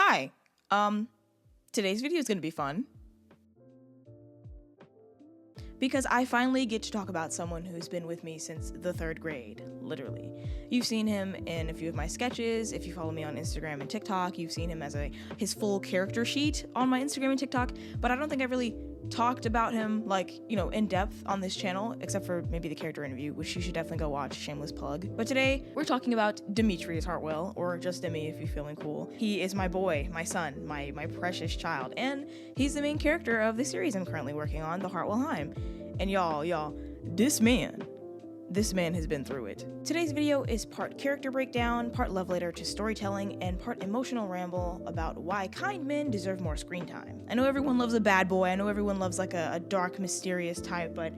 Hi. Today's video is going to be fun because I finally get to talk about someone who's been with me since the 3rd grade, literally. You've seen him in a few of my sketches. If you follow me on Instagram and TikTok, you've seen him as his full character sheet on my Instagram and TikTok, but I don't think I've really talked about him, like, you know, in depth on this channel, except for maybe the character interview, which you should definitely go watch, shameless plug. But today, we're talking about Dimitrius Heartwell, or just Dimi if you're feeling cool. He is my boy, my son, my precious child, and he's the main character of the series I'm currently working on, the Heartwell Hymn. And y'all, this man has been through it. Today's video is part character breakdown, part love letter to storytelling, and part emotional ramble about why kind men deserve more screen time. I know everyone loves a bad boy, I know everyone loves like a dark, mysterious type, but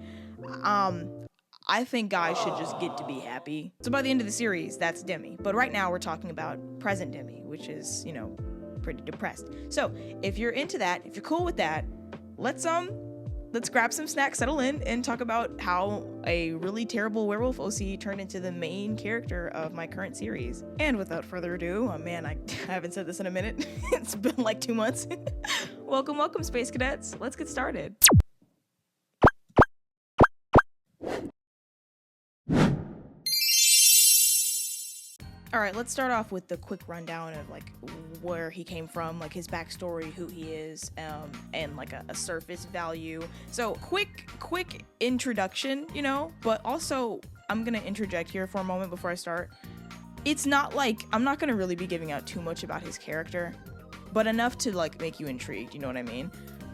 I think guys should just get to be happy. So by the end of the series, that's Dimi. But right now we're talking about present Dimi, which is, you know, pretty depressed. So if you're into that, if you're cool with that, let's grab some snacks, settle in, and talk about how a really terrible werewolf OC turned into the main character of my current series. And without further ado, oh man, I haven't said this in a minute. It's been like 2 months. Welcome, Space Cadets. Let's get started. All right, let's start off with the quick rundown of like where he came from, like his backstory, who he is, and like a surface value. So quick introduction, you know, but also I'm gonna interject here for a moment before I start. It's not like, I'm not gonna really be giving out too much about his character, but enough to like make you intrigued, you know what I mean?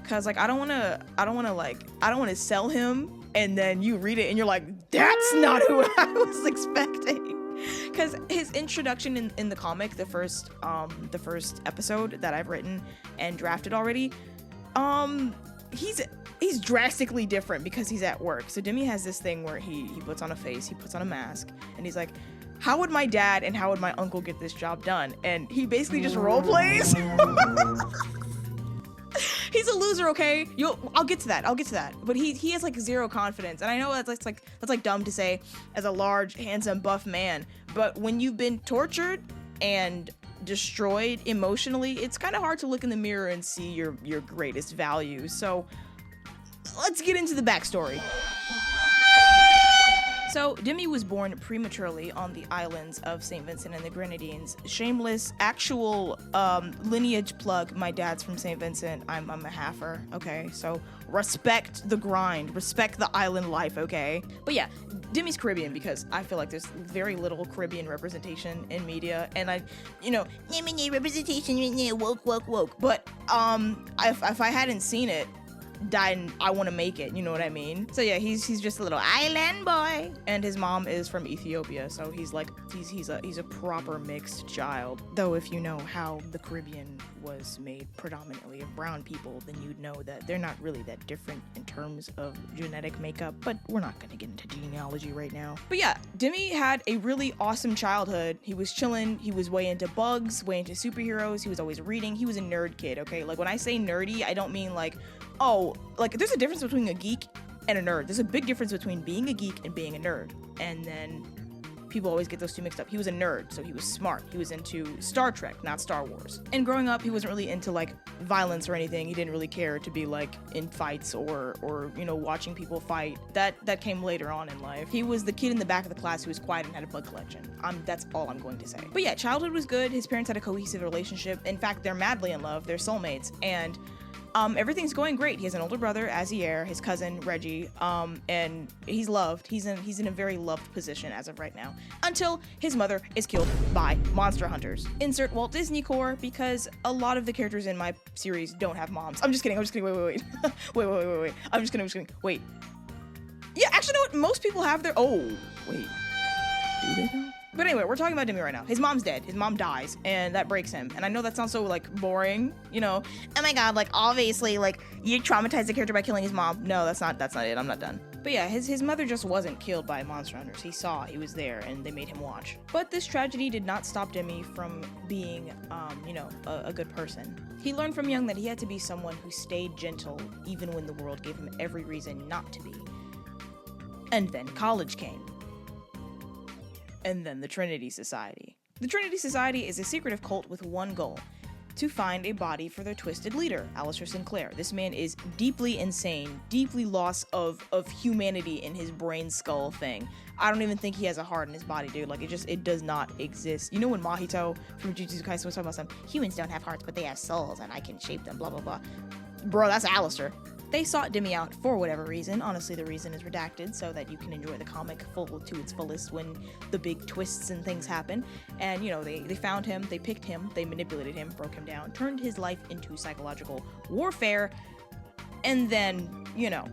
Cause like I don't wanna sell him and then you read it and you're like, that's not who I was expecting. Because his introduction in the comic, the first episode that I've written and drafted already, he's drastically different because he's at work. So Dimi has this thing where he puts on a face, he puts on a mask, and he's like, how would my dad and how would my uncle get this job done? And he basically just role plays. He's a loser, okay? I'll get to that. But he has like zero confidence, and I know that's like dumb to say as a large, handsome, buff man. But when you've been tortured and destroyed emotionally, it's kind of hard to look in the mirror and see your greatest value. So let's get into the backstory. So, Dimi was born prematurely on the islands of St. Vincent and the Grenadines. Shameless, actual lineage plug. My dad's from St. Vincent. I'm a halfer, okay? So, respect the grind. Respect the island life, okay? But yeah, Dimi's Caribbean because I feel like there's very little Caribbean representation in media. And representation, woke. But if I hadn't seen it, I want to make it, you know what I mean? So yeah, he's just a little island boy, and his mom is from Ethiopia, so he's a proper mixed child. Though if you know how the Caribbean was made predominantly of brown people, then you'd know that they're not really that different in terms of genetic makeup, but we're not gonna get into genealogy right now. But yeah, Dimi had a really awesome childhood. He was chilling, he was way into bugs, way into superheroes, he was always reading, he was a nerd kid, okay? Like when I say nerdy, I don't mean like, oh, like there's a difference between a geek and a nerd. There's a big difference between being a geek and being a nerd. And then people always get those two mixed up. He was a nerd, so he was smart. He was into Star Trek, not Star Wars. And growing up, he wasn't really into like violence or anything. He didn't really care to be like in fights or you know, watching people fight. That came later on in life. He was the kid in the back of the class who was quiet and had a bug collection. That's all I'm going to say. But yeah, childhood was good. His parents had a cohesive relationship. In fact, they're madly in love. They're soulmates. And everything's going great. He has an older brother, Azier, his cousin, Reggie, and he's loved. He's in a very loved position as of right now, until his mother is killed by monster hunters. Insert Walt Disney core, because a lot of the characters in my series don't have moms. I'm just kidding, wait. wait. I'm just kidding, wait. Yeah, actually, you know what? Most people have their, oh, wait. Do they though? But anyway, we're talking about Dimi right now. His mom's dead. His mom dies, and that breaks him. And I know that sounds so, like, boring, you know? Oh my god, like, obviously, like, you traumatized the character by killing his mom. No, that's not it. I'm not done. But yeah, his mother just wasn't killed by monster hunters. He was there, and they made him watch. But this tragedy did not stop Dimi from being, you know, a good person. He learned from young that he had to be someone who stayed gentle, even when the world gave him every reason not to be. And then college came. And then the Trinity Society. The Trinity Society is a secretive cult with one goal: to find a body for their twisted leader, Alistair Sinclair. This man is deeply insane, deeply lost of humanity in his brain skull thing. I don't even think he has a heart in his body, dude. Like, it does not exist. You know when Mahito from Jujutsu Kaisen was talking about some humans don't have hearts, but they have souls, and I can shape them, blah, blah, blah. Bro, that's Alistair. They sought Dimi out for whatever reason. Honestly, the reason is redacted so that you can enjoy the comic full to its fullest when the big twists and things happen. And, you know, they found him, they picked him, they manipulated him, broke him down, turned his life into psychological warfare, and then, you know,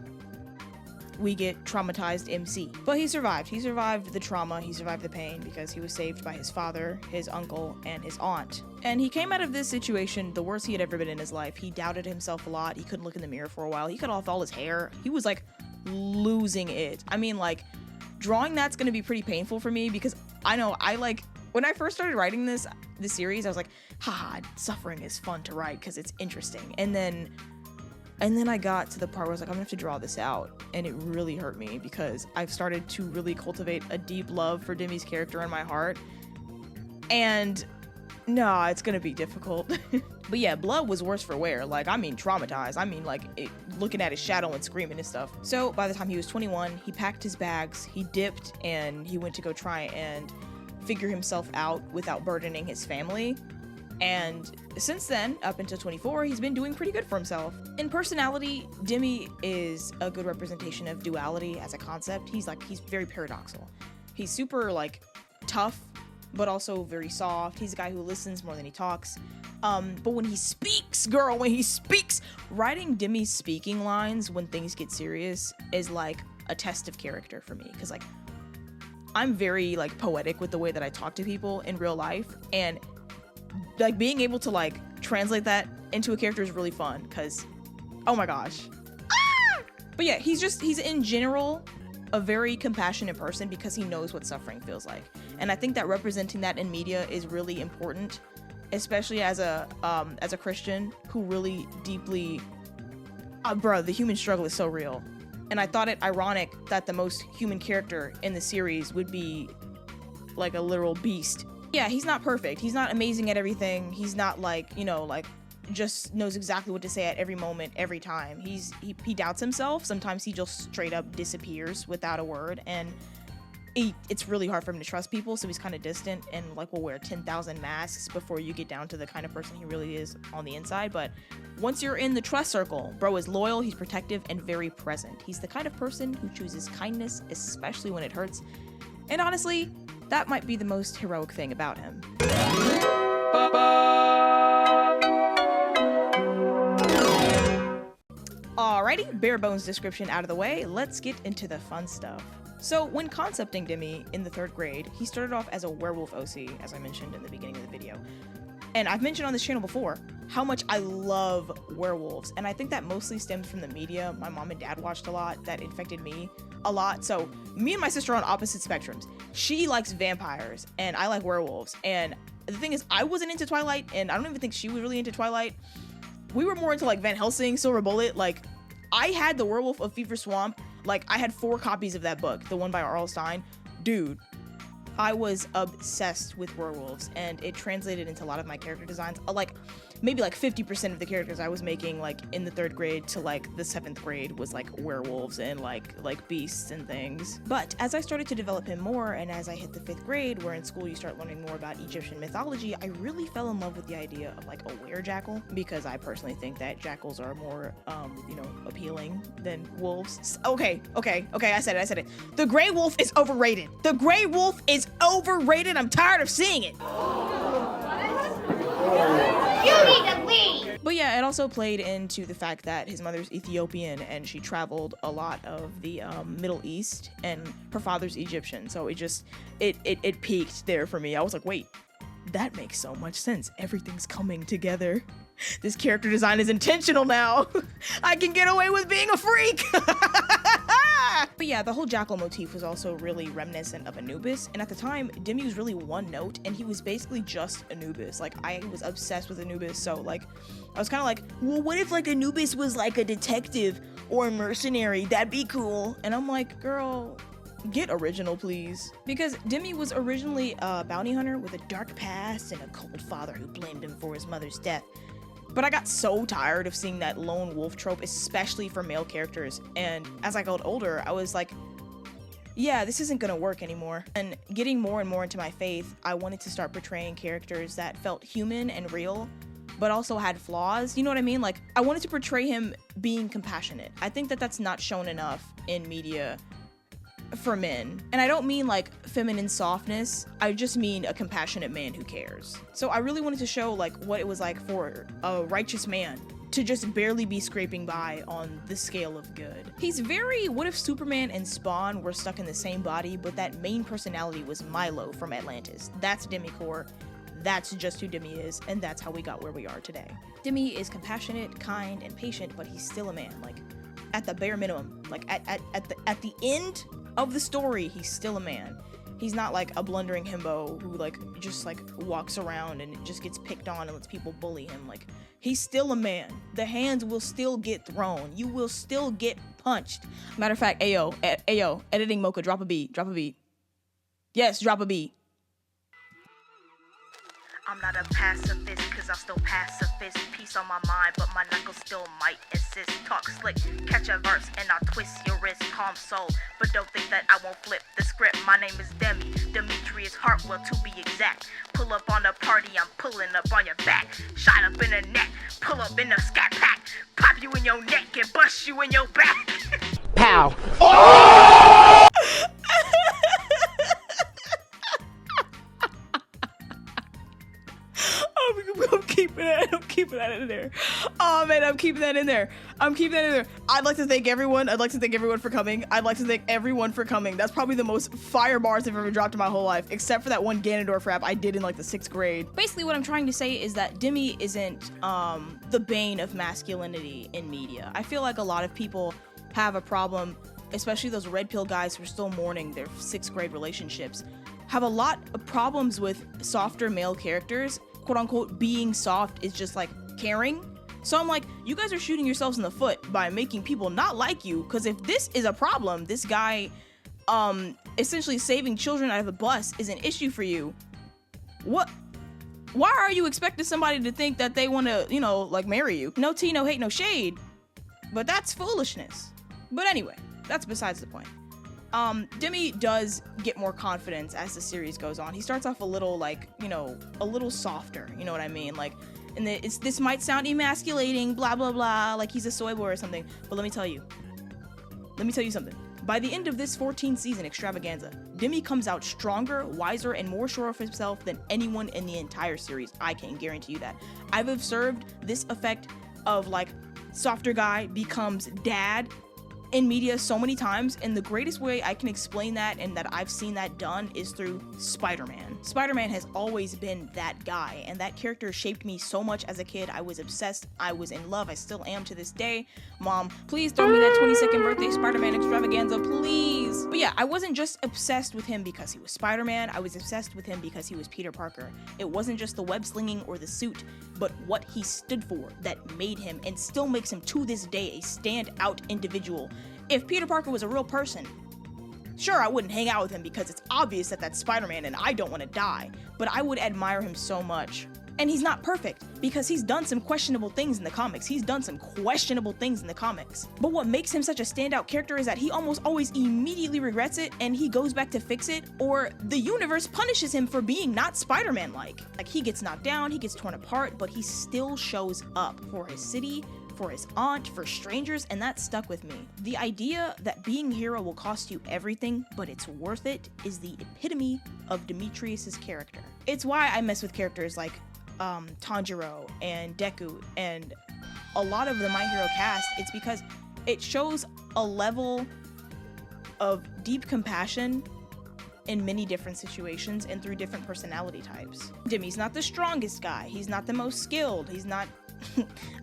we get traumatized MC. But he survived. He survived the trauma, he survived the pain, because he was saved by his father, his uncle, and his aunt. And he came out of this situation the worst he had ever been in his life. He doubted himself a lot. He couldn't look in the mirror for a while. He cut off all his hair. He was like losing it. I mean, like, drawing that's gonna be pretty painful for me, because I know when I first started writing this series, I was like, haha, suffering is fun to write because it's interesting. And then I got to the part where I was like, I'm gonna have to draw this out. And it really hurt me because I've started to really cultivate a deep love for Dimi's character in my heart. And no, it's gonna be difficult. But yeah, blood was worse for wear. Like, I mean, traumatized. I mean, like, looking at his shadow and screaming and stuff. So by the time he was 21, he packed his bags, he dipped, and he went to go try and figure himself out without burdening his family. And since then, up until 24, he's been doing pretty good for himself. In personality, Dimi is a good representation of duality as a concept. He's very paradoxical. He's super, like, tough, but also very soft. He's a guy who listens more than he talks. But when he speaks, girl, when he speaks, writing Dimi's speaking lines when things get serious is like a test of character for me. Because, like, I'm very, like, poetic with the way that I talk to people in real life. And like, being able to, like, translate that into a character is really fun, because, oh my gosh. Ah! But yeah, he's in general a very compassionate person because he knows what suffering feels like. And I think that representing that in media is really important, especially as a Christian who really deeply, bro, the human struggle is so real. And I thought it ironic that the most human character in the series would be like a literal beast. Yeah, he's not perfect. He's not amazing at everything. He's not, like, you know, like, just knows exactly what to say at every moment, every time. He doubts himself. Sometimes he just straight up disappears without a word, and it's really hard for him to trust people, so he's kind of distant and, like, will wear 10,000 masks before you get down to the kind of person he really is on the inside. But once you're in the trust circle, bro is loyal, he's protective, and very present. He's the kind of person who chooses kindness, especially when it hurts. And honestly, that might be the most heroic thing about him. Alrighty, bare bones description out of the way, let's get into the fun stuff. So when concepting Dimi in the 3rd grade, he started off as a werewolf OC, as I mentioned in the beginning of the video. And I've mentioned on this channel before how much I love werewolves, and I think that mostly stems from the media my mom and dad watched a lot that infected me a lot. So me and my sister are on opposite spectrums. She likes vampires and I like werewolves. And the thing is, I wasn't into Twilight, and I don't even think she was really into Twilight. We were more into, like, Van Helsing, Silver Bullet. Like, I had The Werewolf of Fever Swamp. Like, I had 4 copies of that book, the one by R.L. Stine. Dude, I was obsessed with werewolves, and it translated into a lot of my character designs. Like, maybe like 50% of the characters I was making, like, in the 3rd grade to, like, the 7th grade was, like, werewolves and, like beasts and things. But as I started to develop him more, and as I hit the 5th grade, where in school you start learning more about Egyptian mythology, I really fell in love with the idea of, like, a were-jackal, because I personally think that jackals are more, you know, appealing than wolves. Okay, I said it. The gray wolf is overrated. The gray wolf is overrated. I'm tired of seeing it. You need to leave! But yeah, it also played into the fact that his mother's Ethiopian and she traveled a lot of the Middle East, and her father's Egyptian. So it peaked there for me. I was like, wait, that makes so much sense. Everything's coming together. This character design is intentional now. I can get away with being a freak. But yeah, the whole jackal motif was also really reminiscent of Anubis, and at the time, Dimi was really one note, and he was basically just Anubis. Like, I was obsessed with Anubis, so, like, I was kind of like, well, what if, like, Anubis was, like, a detective or a mercenary? That'd be cool. And I'm like, girl, Get original, please. Because Dimi was originally a bounty hunter with a dark past and a cold father who blamed him for his mother's death. But I got so tired of seeing that lone wolf trope, especially for male characters. And as I got older, I was like, yeah, this isn't gonna work anymore. And getting more and more into my faith, I wanted to start portraying characters that felt human and real, but also had flaws. You know what I mean? Like, I wanted to portray him being compassionate. I think that that's not shown enough in media for men. And I don't mean like feminine softness, I just mean a compassionate man who cares. So I really wanted to show like what it was like for a righteous man to just barely be scraping by on the scale of good. He's very, what if Superman and Spawn were stuck in the same body, but that main personality was Milo from Atlantis? That's Dimi Core. That's just who Dimi is, and that's how we got where we are today. Dimi is compassionate, kind, and patient, but he's still a man. Like, at the bare minimum, like at the end of the story, he's still a man. He's not like a blundering himbo who like just like walks around and just gets picked on and lets people bully him. Like, he's still a man. The hands will still get thrown. You will still get punched. Matter of fact, ayo, editing Mocha, drop a beat. Yes, drop a beat. I'm not a pacifist, cause I still pacifist. Peace on my mind, but my knuckles still might insist. Talk slick, catch a verse, and I'll twist your wrist. Calm soul, but don't think that I won't flip the script. My name is Dimitrius Heartwell to be exact. Pull up on a party, I'm pulling up on your back. Shot up in the neck, pull up in the scat pack. Pop you in your neck and bust you in your back. Pow. Oh! I'm keeping that in there. Oh man, I'm keeping that in there. I'd like to thank everyone for coming. That's probably the most fire bars I've ever dropped in my whole life, except for that one Ganondorf rap I did in like the 6th grade. Basically what I'm trying to say is that Dimi isn't the bane of masculinity in media. I feel like a lot of people have a problem, especially those red pill guys who are still mourning their 6th grade relationships, have a lot of problems with softer male characters. Quote unquote, being soft is just like caring. So I'm like, you guys are shooting yourselves in the foot by making people not like you, because if this is a problem, this guy essentially saving children out of the bus is an issue for you, why are you expecting somebody to think that they want to, like marry you? No tea, no hate, no shade, but that's foolishness. But anyway, that's besides the point. Dimi does get more confidence as the series goes on. He starts off a little like, a little softer, you know what I mean? Like, and this might sound emasculating, blah, blah, blah, like he's a soy boy or something, but let me tell you something. By the end of this 14 season extravaganza, Dimi comes out stronger, wiser, and more sure of himself than anyone in the entire series. I can guarantee you that. I've observed this effect of like softer guy becomes dad in media so many times, and the greatest way I can explain that and that I've seen that done is through Spider-Man. Spider-Man has always been that guy, and that character shaped me so much as a kid. I was obsessed, I was in love, I still am to this day. Mom, please throw me that 22nd birthday Spider-Man extravaganza, please. But yeah, I wasn't just obsessed with him because he was Spider-Man, I was obsessed with him because he was Peter Parker. It wasn't just the web slinging or the suit, but what he stood for that made him and still makes him to this day a standout individual. If Peter Parker was a real person, sure, I wouldn't hang out with him because it's obvious that that's Spider-Man and I don't want to die, but I would admire him so much. And he's not perfect because he's done some questionable things in the comics. But what makes him such a standout character is that he almost always immediately regrets it and he goes back to fix it, or the universe punishes him for being not Spider-Man-like. Like, he gets knocked down, he gets torn apart, but he still shows up for his city, for his aunt, for strangers, and that stuck with me. The idea that being a hero will cost you everything, but it's worth it, is the epitome of Dimitrius's character. It's why I mess with characters like Tanjiro and Deku and a lot of the My Hero cast. It's because it shows a level of deep compassion in many different situations and through different personality types. Dimi's not the strongest guy, he's not the most skilled, he's not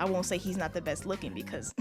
I won't say he's not the best looking because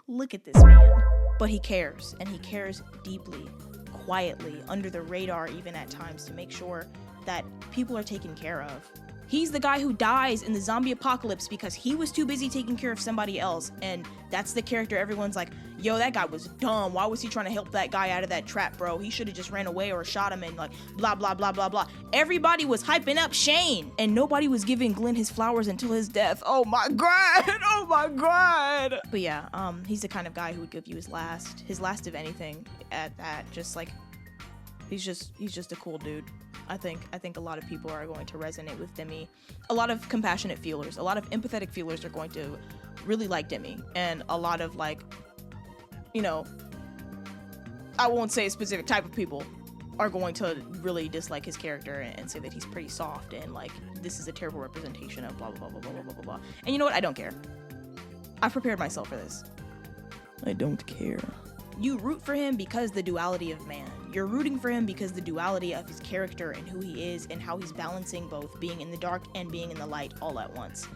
look at this man. But he cares, and he cares deeply, quietly, under the radar even at times, to make sure that people are taken care of. He's the guy who dies in the zombie apocalypse because he was too busy taking care of somebody else. And that's the character everyone's like, yo, that guy was dumb. Why was he trying to help that guy out of that trap, bro? He should have just ran away or shot him and like blah, blah, blah, blah, blah. Everybody was hyping up Shane and nobody was giving Glenn his flowers until his death. Oh my God. Oh my God. But yeah, he's the kind of guy who would give you his last of anything at that. Just like, he's just a cool dude. I think a lot of people are going to resonate with Dimi. A lot of compassionate feelers, a lot of empathetic feelers are going to really like Dimi, and a lot of like, you know, I won't say a specific type of people are going to really dislike his character and say that he's pretty soft and like this is a terrible representation of blah blah blah blah blah blah blah blah. And you know what? I don't care. I've prepared myself for this. I don't care. You root for him because the duality of man. You're rooting for him because the duality of his character and who he is and how he's balancing both being in the dark and being in the light all at once.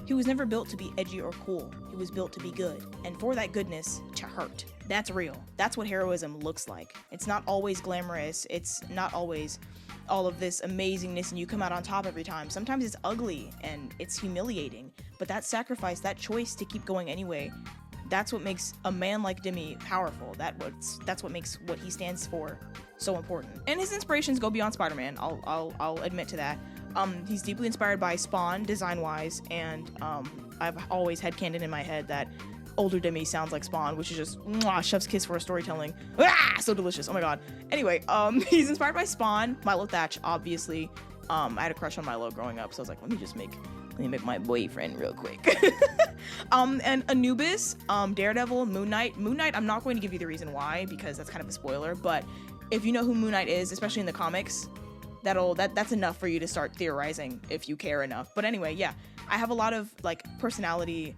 He was never built to be edgy or cool. He was built to be good, and for that goodness, to hurt. That's real. That's what heroism looks like. It's not always glamorous. It's not always all of this amazingness and you come out on top every time. Sometimes it's ugly and it's humiliating, but that sacrifice, that choice to keep going anyway, that's what makes a man like Dimi powerful. That's what makes what he stands for so important. And his inspirations go beyond Spider-Man. I'll admit to that. He's deeply inspired by Spawn, design-wise, and I've always had canon in my head that older Dimi sounds like Spawn, which is just chef's kiss for a storytelling. So delicious. Oh my God. Anyway, he's inspired by Spawn, Milo Thatch, obviously. I had a crush on Milo growing up, so I was like, let me make my boyfriend real quick. And Anubis, Daredevil, Moon Knight. Moon Knight, I'm not going to give you the reason why, because that's kind of a spoiler, but if you know who Moon Knight is, especially in the comics, that's enough for you to start theorizing if you care enough. But anyway, yeah, I have a lot of like personality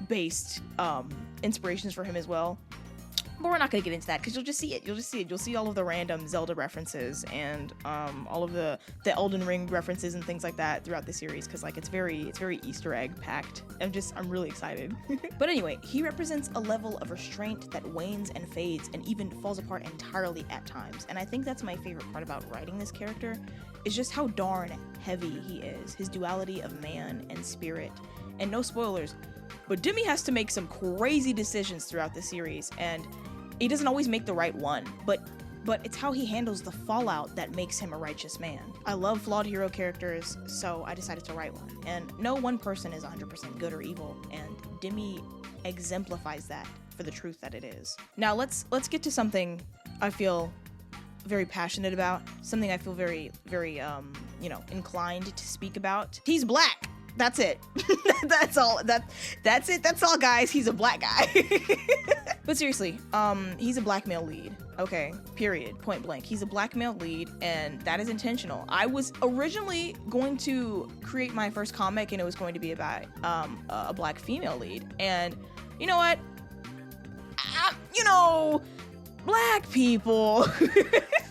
based inspirations for him as well. But we're not going to get into that because you'll just see it. You'll see all of the random Zelda references and all of the Elden Ring references and things like that throughout the series because like it's very Easter egg packed. I'm really excited. But anyway, he represents a level of restraint that wanes and fades and even falls apart entirely at times. And I think that's my favorite part about writing this character is just how darn heavy he is. His duality of man and spirit. And no spoilers, but Dimi has to make some crazy decisions throughout the series, and he doesn't always make the right one, but it's how he handles the fallout that makes him a righteous man. I love flawed hero characters, so I decided to write one. And no one person is 100% good or evil, and Dimi exemplifies that for the truth that it is. Now let's get to something I feel very passionate about, something I feel very inclined to speak about. He's black. That's it. That's all. That's it. That's all, guys. He's a black guy. But seriously, he's a black male lead. Okay, period. Point blank. He's a black male lead, and that is intentional. I was originally going to create my first comic, and it was going to be about a black female lead. And you know what? Black people.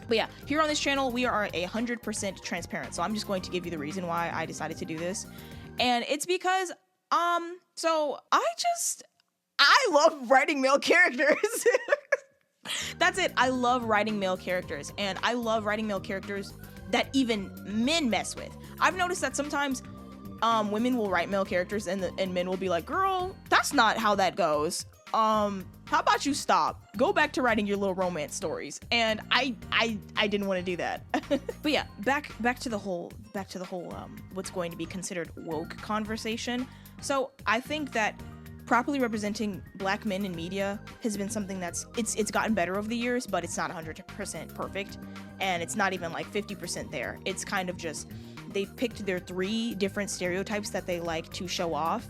But yeah, here on this channel, we are 100% transparent. So I'm just going to give you the reason why I decided to do this. And it's because, so I love writing male characters. That's it. I love writing male characters. And I love writing male characters that even men mess with. I've noticed that sometimes women will write male characters and men will be like, girl, that's not how that goes. How about you stop? Go back to writing your little romance stories. And I didn't want to do that. But yeah, back to the whole what's going to be considered woke conversation. So I think that properly representing black men in media has been something that's it's gotten better over the years, but it's not 100% perfect, and it's not even like 50% there. It's kind of just they've picked their 3 different stereotypes that they like to show off,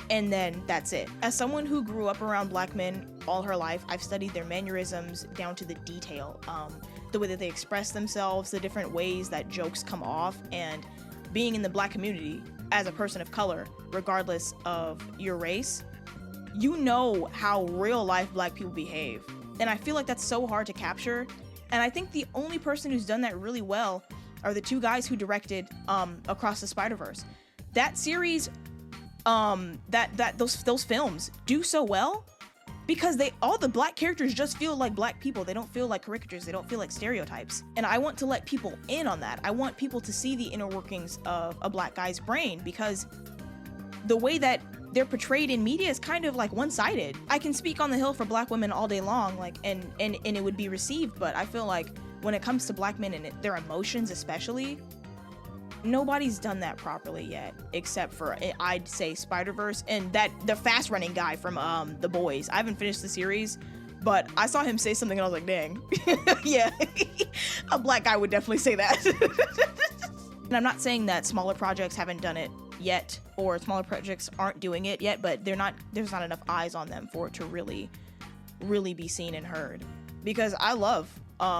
and then that's it. As someone who grew up around black men all her life, I've studied their mannerisms down to the detail, the way that they express themselves, the different ways that jokes come off, and being in the black community as a person of color, regardless of your race, you know how real life black people behave. And I feel like that's so hard to capture. And I think the only person who's done that really well are the 2 guys who directed Across the Spider-Verse. That series, those films do so well because all the black characters just feel like black people. They don't feel like caricatures. They don't feel like stereotypes. And I want to let people in on that. I want people to see the inner workings of a black guy's brain, because the way that they're portrayed in media is kind of like one-sided. I can speak on the hill for black women all day long, like, and it would be received, but I feel like when it comes to black men and their emotions especially, nobody's done that properly yet, except for, I'd say, Spider-Verse and the fast-running guy from The Boys. I haven't finished the series, but I saw him say something and I was like, dang. Yeah, a black guy would definitely say that. And I'm not saying that smaller projects haven't done it yet, or smaller projects aren't doing it yet, but there's not enough eyes on them for it to really be seen and heard. Because I love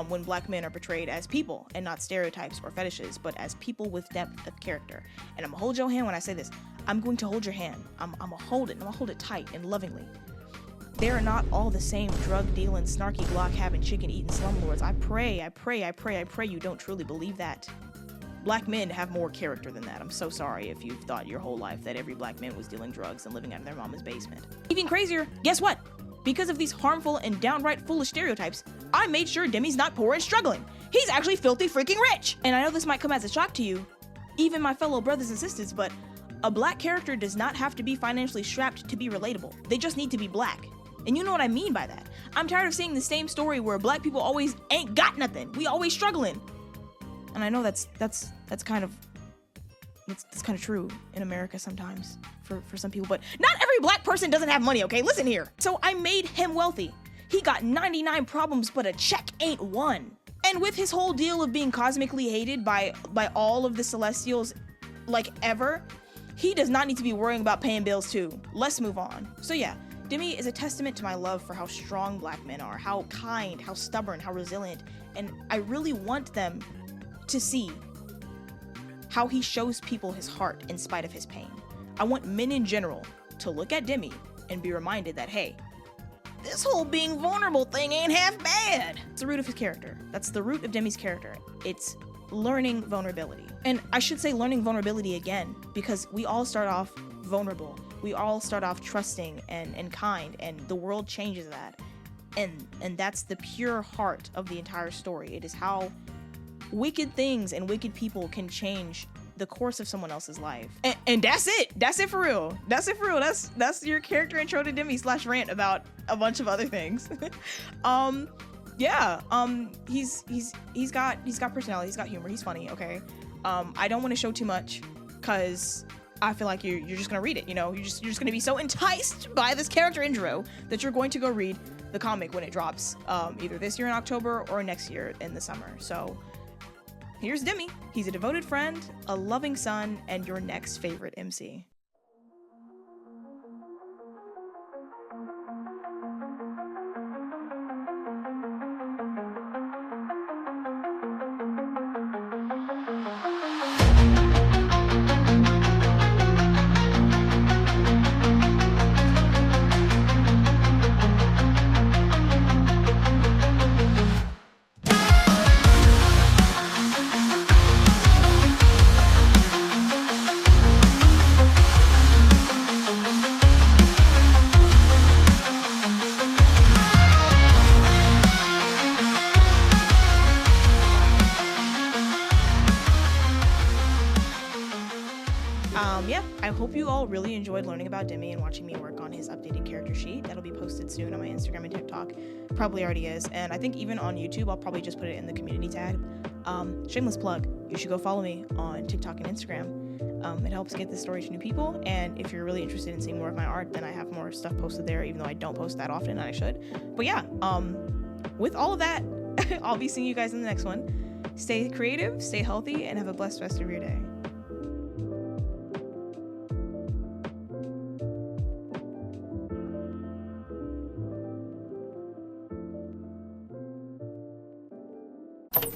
when black men are portrayed as people and not stereotypes or fetishes, but as people with depth of character. And I'm gonna hold your hand when I say this. I'm going to hold your hand. I'm gonna hold it. I'm gonna hold it tight and lovingly. They are not all the same drug-dealing, snarky, Glock-having, chicken-eating slumlords. I pray you don't truly believe that. Black men have more character than that. I'm so sorry if you've thought your whole life that every black man was dealing drugs and living out of their mama's basement. Even crazier, guess what? Because of these harmful and downright foolish stereotypes, I made sure Dimi's not poor and struggling. He's actually filthy freaking rich! And I know this might come as a shock to you, even my fellow brothers and sisters, but a black character does not have to be financially strapped to be relatable. They just need to be black. And you know what I mean by that. I'm tired of seeing the same story where black people always ain't got nothing. We always struggling. And I know that's kind of true in America sometimes for some people, but not every black person doesn't have money, okay? Listen here. So I made him wealthy. He got 99 problems, but a check ain't one. And with his whole deal of being cosmically hated by all of the Celestials, like, ever, he does not need to be worrying about paying bills too. Let's move on. So yeah, Dimi is a testament to my love for how strong black men are, how kind, how stubborn, how resilient, and I really want them to see how he shows people his heart in spite of his pain. I want men in general to look at Dimi and be reminded that, hey, this whole being vulnerable thing ain't half bad. It's the root of his character. That's the root of Dimi's character. It's learning vulnerability. And I should say learning vulnerability again, because we all start off vulnerable. We all start off trusting and kind, and the world changes that. And that's the pure heart of the entire story. It is how wicked things and wicked people can change the course of someone else's life. And that's it. That's it for real. That's it for real. That's your character intro to Dimi / rant about a bunch of other things. Yeah. He's got personality. He's got humor. He's funny. Okay. I don't want to show too much because I feel like you're just gonna read it. You know, you're just gonna be so enticed by this character intro that you're going to go read the comic when it drops, either this year in October or next year in the summer. So here's Dimi. He's a devoted friend, a loving son, and your next favorite MC. Yeah, I hope you all really enjoyed learning about Dimi and watching me work on his updated character sheet. That'll be posted soon on my Instagram and TikTok. Probably already is. And I think even on YouTube, I'll probably just put it in the community tab. Shameless plug. You should go follow me on TikTok and Instagram. It helps get this story to new people. And if you're really interested in seeing more of my art, then I have more stuff posted there, even though I don't post that often and I should. But yeah, with all of that, I'll be seeing you guys in the next one. Stay creative, stay healthy, and have a blessed rest of your day. You